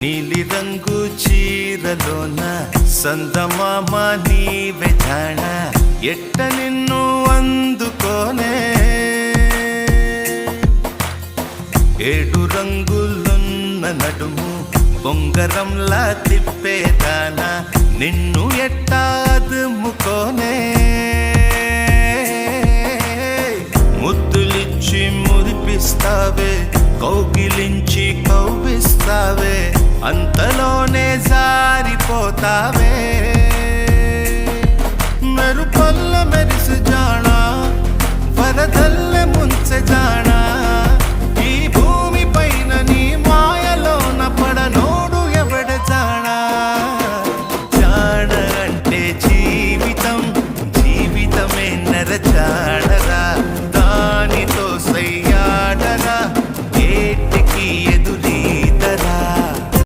నీలి రంగు చీరలోన సందమామ నీవే జాణ ఎట్ట నిన్ను అందుకోనే ఏడు రంగులున్న నడుము బొంగరంలా తిప్పేదానా నిన్ను ఎట్టా అదుముకోనే ముద్దులిచ్చి మురిపిస్తావే కౌగిలించి కౌగిస్తావే అంతలోనే జారిపోతావే మెరుపల్ల మెరిసి జాణ వరదల్ల